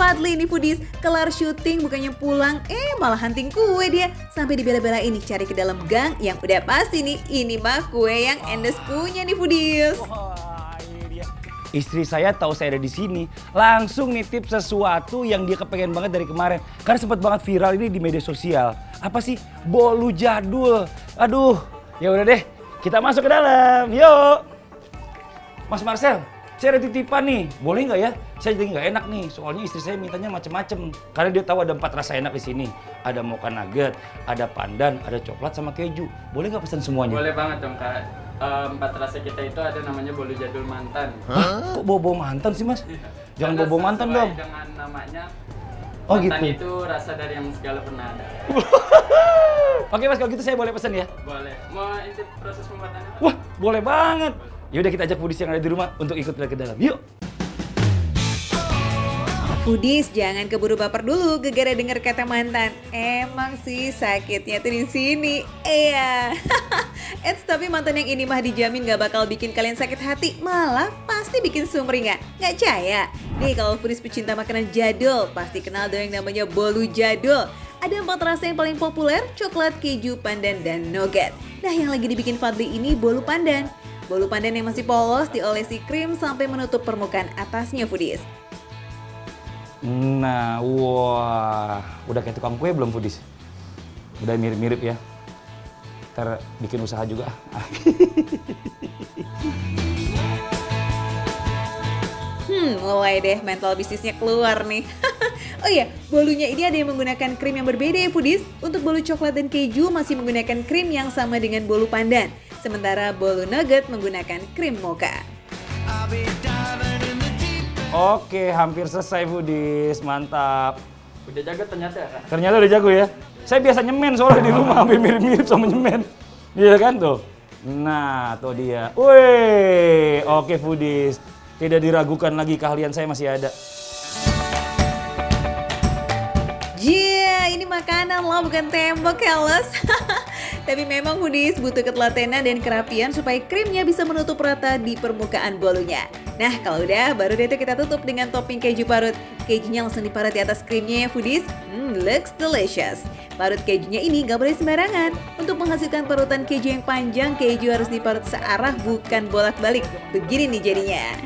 Fadli ini foodies, kelar syuting bukannya pulang, malah hunting kue dia. Sampai dibela-belain nih cari ke dalam gang yang udah pasti nih, ini mah kue yang Endes punya nih foodies. Wah, ini dia. Istri saya tahu saya ada di sini, langsung nitip sesuatu yang dia kepengen banget dari kemarin. Karena sempat banget viral ini di media sosial. Apa sih? Bolu jadul. Aduh, ya udah deh, kita masuk ke dalam. Yuk. Mas Marcel, saya ada titipan nih, boleh nggak ya? Saya jadi nggak enak nih, soalnya istri saya mintanya macem-macem. Karena dia tahu ada 4 rasa enak di sini. Ada mocha nugget, ada pandan, ada coklat sama keju. Boleh nggak pesan semuanya? Boleh banget dong Kak. 4 rasa kita itu ada namanya bolu jadul mantan. Hah? Kok bobo mantan sih Mas? Jangan Karena bobo mantan sesuai dong. dengan namanya, Oh mantan gitu. itu rasa dari yang segala pernah ada. Oke Mas, kalau gitu saya boleh pesan ya? Boleh. Mau intip proses pembuatannya Kak? Wah, boleh banget. Yaudah kita ajak foodies yang ada di rumah untuk ikut ke dalam. Yuk. Foodies, jangan keburu baper dulu gegara denger kata mantan. Emang sih sakitnya tuh di sini. Iya. Tapi mantan yang ini mah dijamin gak bakal bikin kalian sakit hati, malah pasti bikin sumringah. Gak percaya? Nih kalau foodies pecinta makanan jadul, pasti kenal dong yang namanya bolu jadul. Ada 4 rasa yang paling populer, coklat, keju, pandan, dan nougat. Nah yang lagi dibikin Fadli ini bolu pandan. Bolu pandan yang masih polos diolesi krim sampai menutup permukaan atasnya foodies. Nah, wah, udah kayak tukang kue belum foodies? Udah mirip-mirip ya. Ntar bikin usaha juga. Mulai deh mental bisnisnya keluar nih. Oh iya, bolunya ini ada yang menggunakan krim yang berbeda ya foodies. Untuk bolu coklat dan keju masih menggunakan krim yang sama dengan bolu pandan. Sementara bolu nugget menggunakan krim mocha. Oke, hampir selesai foodies, mantap. Udah jago ternyata Kak. Ternyata udah jago ya. Saya biasa nyemen soalnya di rumah hampir mirip-mirip sama nyemen. Iya kan tuh? Nah, tuh dia. Wih, oke foodies. Tidak diragukan lagi keahlian saya masih ada. Ini makanan loh, bukan tembok keles. Tapi memang foodies butuh ketelatenan dan kerapian supaya krimnya bisa menutup rata di permukaan bolunya. Nah kalau udah, baru deh tuh kita tutup dengan topping keju parut. Kejunya langsung diparut di atas krimnya ya foodies. Looks delicious. Parut kejunya ini gak boleh sembarangan. Untuk menghasilkan parutan keju yang panjang, keju harus diparut searah bukan bolak-balik. Begini nih jadinya.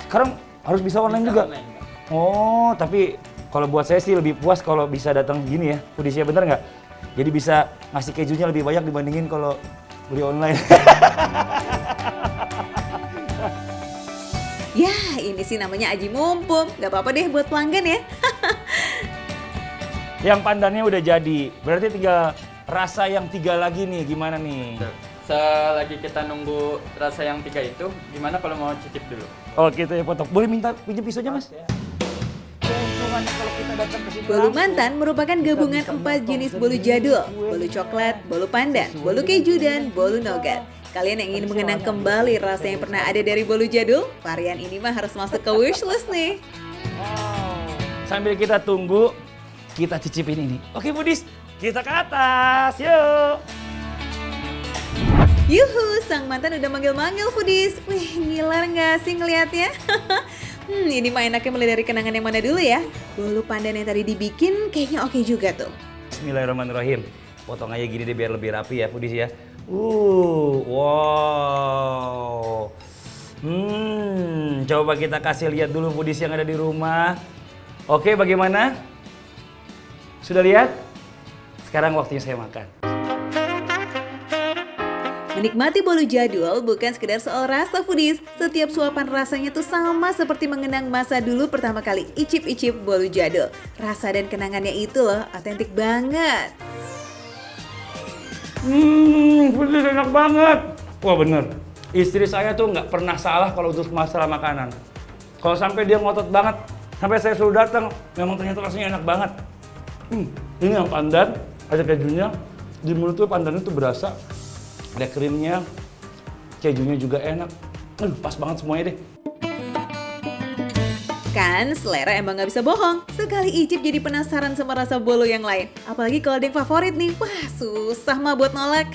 Sekarang harus bisa online juga? Online, Kak. Oh, tapi kalau buat saya sih lebih puas kalau bisa datang gini ya. Foodiesnya bener nggak? Jadi bisa ngasih kejunya lebih banyak dibandingin kalau beli online. Ya ini sih namanya aji mumpung. Gak apa-apa deh buat pelanggan ya. Yang pandannya udah jadi. Berarti tinggal rasa yang 3 lagi nih. Gimana nih? Selagi kita nunggu rasa yang 3 itu, gimana kalau mau cicip dulu? Oh kita ya potong. Boleh minta pinjam pisaunya mas? Bolu mantan merupakan gabungan 4 jenis bolu jadul. Bolu coklat, bolu pandan, bolu keju, dan bolu nougat. Kalian yang ingin mengenang kembali rasa yang pernah ada dari bolu jadul, varian ini mah harus masuk ke wishlist nih. Sambil kita tunggu, kita cicipin ini. Oke foodies, kita ke atas, yuk. Yuhu, sang mantan udah manggil-manggil foodies. Wih, ngiler nggak sih ngeliatnya? Ini mah enaknya mulai dari kenangan yang mana dulu ya? Bolu pandan yang tadi dibikin kayaknya oke juga tuh. Bismillahirrahmanirrahim. Potong aja gini deh biar lebih rapi ya foodies ya. Wow. Coba kita kasih lihat dulu foodies yang ada di rumah. Oke, bagaimana? Sudah lihat? Sekarang waktunya saya makan. Menikmati bolu jadul bukan sekedar soal rasa foodies. Setiap suapan rasanya tuh sama seperti mengenang masa dulu pertama kali icip-icip bolu jadul. Rasa dan kenangannya itu loh, otentik banget. Foodies enak banget. Wah bener, istri saya tuh nggak pernah salah kalau untuk masalah makanan. Kalau sampai dia ngotot banget, sampai saya suruh datang, memang ternyata rasanya enak banget. Ini yang pandan, ada kejunya, di mulut tuh pandannya tuh berasa. Ada krimnya, kejunya juga enak. Pas banget semuanya deh. Kan selera emang gak bisa bohong. Sekali icip jadi penasaran sama rasa bolu yang lain. Apalagi kalau ada yang favorit nih. Wah susah mah buat nolak.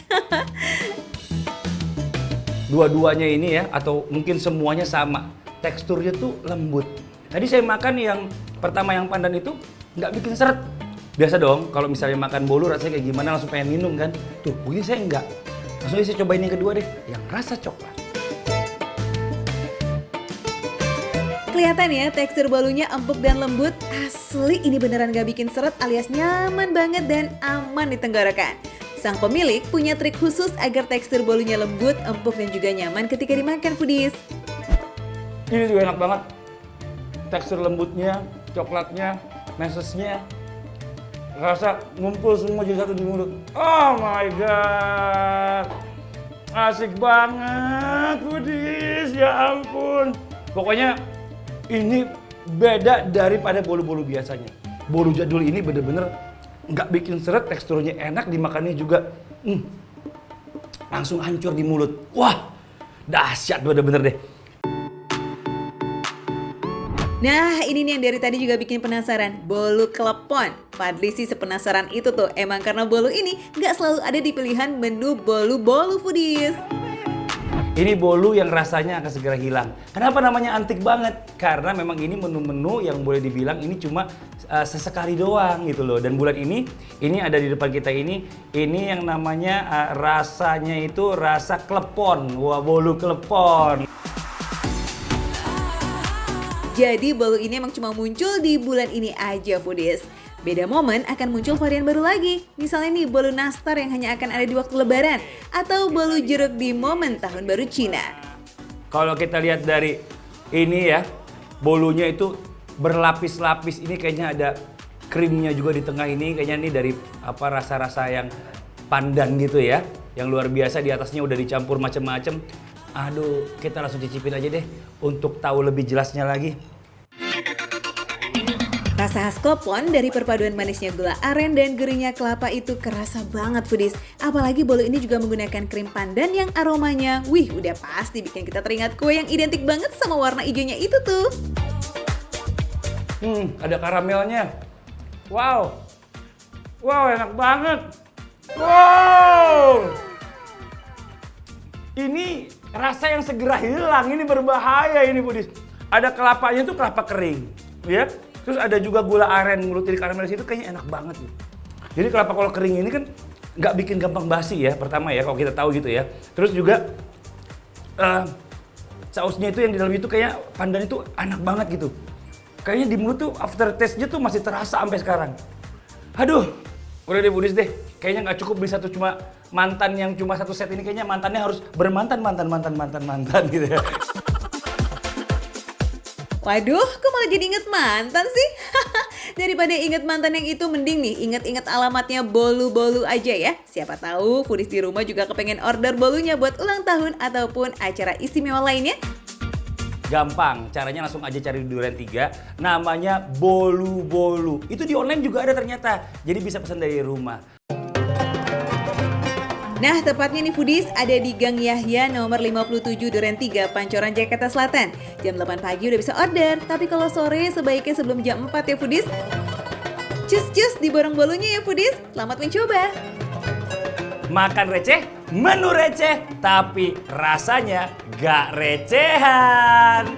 Dua-duanya ini ya, atau mungkin semuanya sama. Teksturnya tuh lembut. Tadi saya makan yang pertama yang pandan itu nggak bikin seret. Biasa dong kalau misalnya makan bolu rasanya kayak gimana langsung pengen minum kan. Tuh, begini saya enggak. Langsung aja saya cobain yang kedua deh, yang rasa coklat. Kelihatan ya tekstur bolunya empuk dan lembut. Asli ini beneran gak bikin seret alias nyaman banget dan aman di tenggorokan. Sang pemilik punya trik khusus agar tekstur bolunya lembut, empuk dan juga nyaman ketika dimakan foodies. Ini juga enak banget. Tekstur lembutnya, coklatnya, mesesnya. Rasa ngumpul semua jadi satu di mulut. Oh my god. Asik banget foodies, ya ampun. Pokoknya ini beda daripada bolu-bolu biasanya. Bolu jadul ini bener-bener nggak bikin seret, teksturnya enak, dimakannya juga langsung hancur di mulut. Wah, dahsyat bener-bener deh. Nah, ini nih yang dari tadi juga bikin penasaran, bolu klepon. Fadli sih sepenasaran itu tuh, emang karena bolu ini nggak selalu ada di pilihan menu bolu-bolu foodies. Ini bolu yang rasanya akan segera hilang. Kenapa namanya antik banget? Karena memang ini menu-menu yang boleh dibilang ini cuma sesekali doang gitu loh. Dan bulan ini ada di depan kita ini yang namanya rasanya itu rasa klepon. Wah, bolu klepon. Jadi bolu ini emang cuma muncul di bulan ini aja foodies. Beda momen akan muncul varian baru lagi. Misalnya nih bolu nastar yang hanya akan ada di waktu lebaran. Atau bolu jeruk di momen tahun baru Cina. Kalau kita lihat dari ini ya, bolunya itu berlapis-lapis. Ini kayaknya ada krimnya juga di tengah ini. Kayaknya ini dari apa rasa-rasa yang pandan gitu ya. Yang luar biasa, di atasnya udah dicampur macem-macem. Aduh, kita langsung cicipin aja deh untuk tahu lebih jelasnya lagi. Rasa khas klepon dari perpaduan manisnya gula aren dan gurihnya kelapa itu kerasa banget foodies. Apalagi bolu ini juga menggunakan krim pandan yang aromanya, wih udah pasti bikin kita teringat kue yang identik banget sama warna hijaunya itu tuh. Ada karamelnya. Wow. Wow, enak banget. Wow. Ini rasa yang segera hilang, ini berbahaya ini foodies. Ada kelapanya tuh kelapa kering, ya. Terus ada juga gula aren, mulut di karamelis itu kayaknya enak banget. Jadi kelapa kalau kering ini kan nggak bikin gampang basi ya, pertama ya kalau kita tahu gitu ya. Terus juga sausnya itu yang di dalam itu kayak pandan itu enak banget gitu. Kayaknya di mulut tuh after taste-nya tuh masih terasa sampai sekarang. Aduh, udah deh foodies deh. Kayaknya nggak cukup beli satu cuma mantan yang cuma satu set ini, kayaknya mantannya harus bermantan gitu ya. Waduh, kok malah jadi inget mantan sih? Daripada inget mantan yang itu, mending nih inget-inget alamatnya bolu-bolu aja ya. Siapa tahu foodies di rumah juga kepengen order bolunya buat ulang tahun ataupun acara istimewa lainnya. Gampang, caranya langsung aja cari di Duren 3, namanya bolu-bolu. Itu di online juga ada ternyata, jadi bisa pesan dari rumah. Nah, tepatnya nih foodies ada di Gang Yahya nomor 57 Duren 3 Pancoran Jakarta Selatan. Jam 8 pagi udah bisa order, tapi kalau sore sebaiknya sebelum jam 4 ya foodies. Cus diborong bolunya ya foodies. Selamat mencoba. Makan receh, menu receh, tapi rasanya gak recehan.